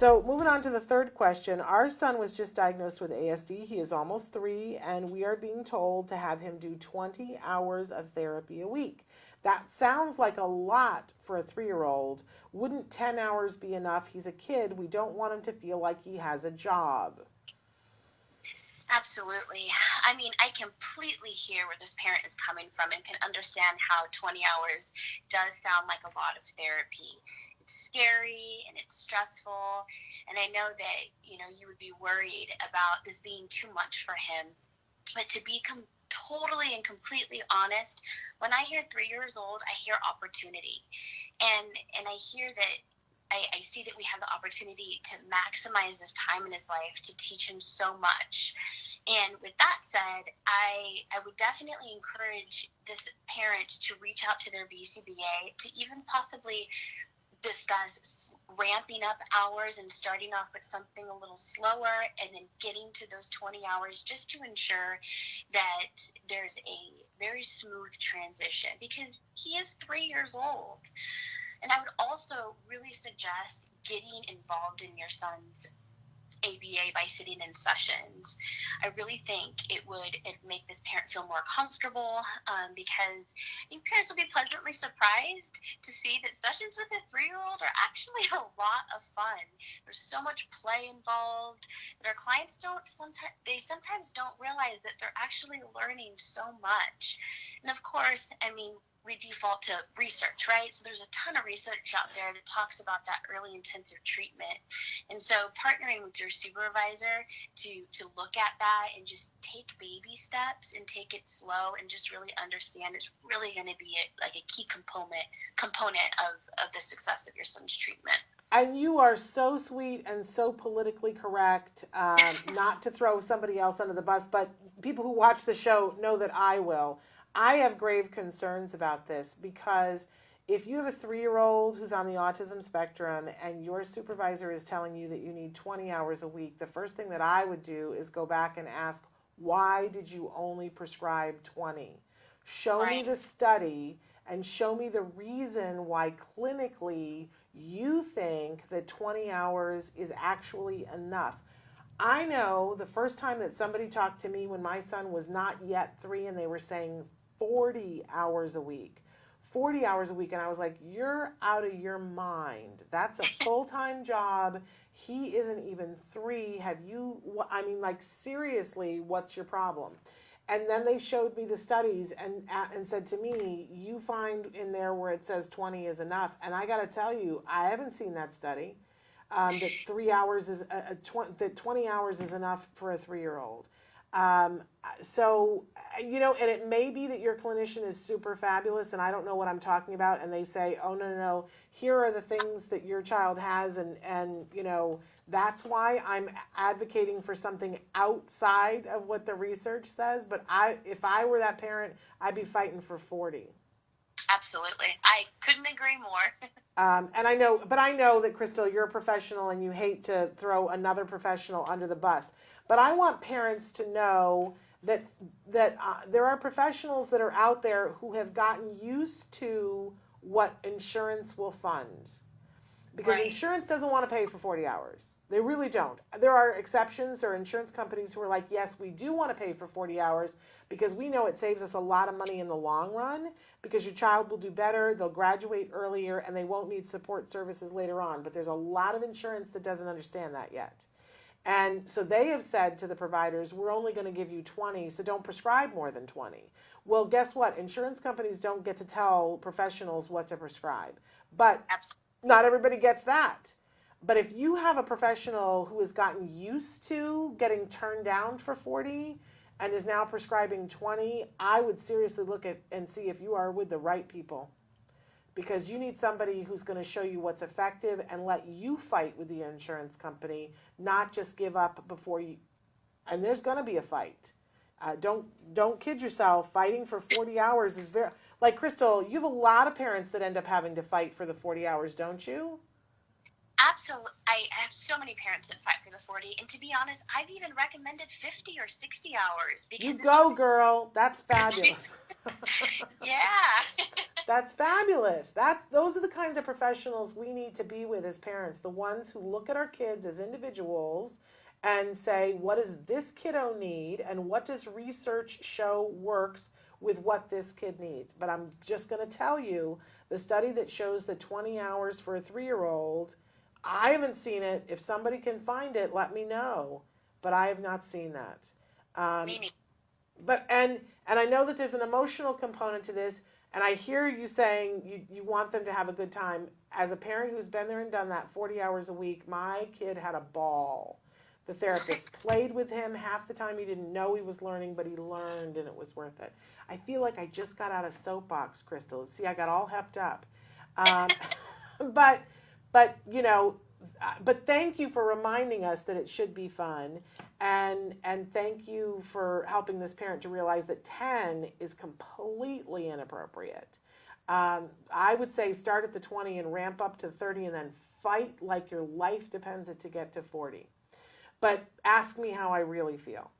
So moving on to the third question, our son was just diagnosed with ASD. He is almost 3, and we are being told to have him do 20 hours of therapy a week. That sounds like a lot for a 3-year-old. Wouldn't 10 hours be enough? He's a kid. We don't want him to feel like he has a job. Absolutely. I mean, I completely hear where this parent is coming from and can understand how 20 hours does sound like a lot of therapy. It's scary and it's stressful. And I know that, you would be worried about this being too much for him. But to be totally and completely honest, when I hear 3 years old, I hear opportunity. And I hear that I see that we have the opportunity to maximize this time in his life to teach him so much. And with that said, I would definitely encourage this parent to reach out to their VCBA to even possibly discuss ramping up hours and starting off with something a little slower and then getting to those 20 hours just to ensure that there's a very smooth transition, because he is 3 years old. And I would also really suggest getting involved in your son's ABA by sitting in sessions. I really think it'd make this parent feel more comfortable, because I think parents will be pleasantly surprised to see that sessions with a 3-year-old are actually a lot of fun. There's so much play involved that our clients sometimes don't realize that they're actually learning so much. And of course, I mean, we default to research, right? So there's a ton of research out there that talks about that early intensive treatment. And so partnering with your supervisor to look at that and just take baby steps and take it slow and just really understand is really going to be a key component of the success of your son's treatment. And you are so sweet and so politically correct, not to throw somebody else under the bus, but people who watch the show know that I will. I have grave concerns about this, because if you have a 3-year-old who's on the autism spectrum and your supervisor is telling you that you need 20 hours a week, the first thing that I would do is go back and ask, why did you only prescribe 20? Show me the study and show me the reason why clinically you think that 20 hours is actually enough. I know the first time that somebody talked to me when my son was not yet 3 and they were saying 40 hours a week. 40 hours a week. And I was like, you're out of your mind. That's a full-time job. He isn't even 3. Seriously, what's your problem? And then they showed me the studies and said to me, you find in there where it says 20 is enough. And I got to tell you, I haven't seen that study. That 3 hours is that 20 hours is enough for a 3-year-old. And it may be that your clinician is super fabulous and I don't know what I'm talking about, and they say, oh, no, here are the things that your child has, and that's why I'm advocating for something outside of what the research says. But if I were that parent, I'd be fighting for 40. Absolutely. I couldn't agree more. And I know that, Crystal, you're a professional and you hate to throw another professional under the bus. But I want parents to know that there are professionals that are out there who have gotten used to what insurance will fund. Because insurance doesn't want to pay for 40 hours. They really don't. There are exceptions. There are insurance companies who are like, yes, we do want to pay for 40 hours because we know it saves us a lot of money in the long run, because your child will do better, they'll graduate earlier, and they won't need support services later on. But there's a lot of insurance that doesn't understand that yet. And so they have said to the providers, we're only going to give you 20, so don't prescribe more than 20. Well, guess what? Insurance companies don't get to tell professionals what to prescribe. But not everybody gets that. But if you have a professional who has gotten used to getting turned down for 40 and is now prescribing 20, I would seriously look at and see if you are with the right people. Because you need somebody who's going to show you what's effective and let you fight with the insurance company, not just give up before you. And there's going to be a fight. Don't kid yourself. Fighting for 40 hours is very, like Crystal, you have a lot of parents that end up having to fight for the 40 hours, don't you? Absolutely. I have so many parents that fight for the 40. And to be honest, I've even recommended 50 or 60 hours. Because you go, girl. That's fabulous. Yeah. That's fabulous. Those are the kinds of professionals we need to be with as parents, the ones who look at our kids as individuals and say, what does this kiddo need and what does research show works with what this kid needs? But I'm just going to tell you, the study that shows the 20 hours for a 3-year-old, I haven't seen it. If somebody can find it, let me know. But I have not seen that. Me neither. But and I know that there's an emotional component to this, and I hear you saying you want them to have a good time. As a parent who's been there and done that 40 hours a week, my kid had a ball. The therapist played with him. Half the time he didn't know he was learning, but he learned, and it was worth it. I feel like I just got out of soapbox, Crystal. See, I got all hepped up. But you know, but thank you for reminding us that it should be fun, and thank you for helping this parent to realize that 10 is completely inappropriate. I would say start at the 20 and ramp up to 30, and then fight like your life depends it to get to 40. But ask me how I really feel.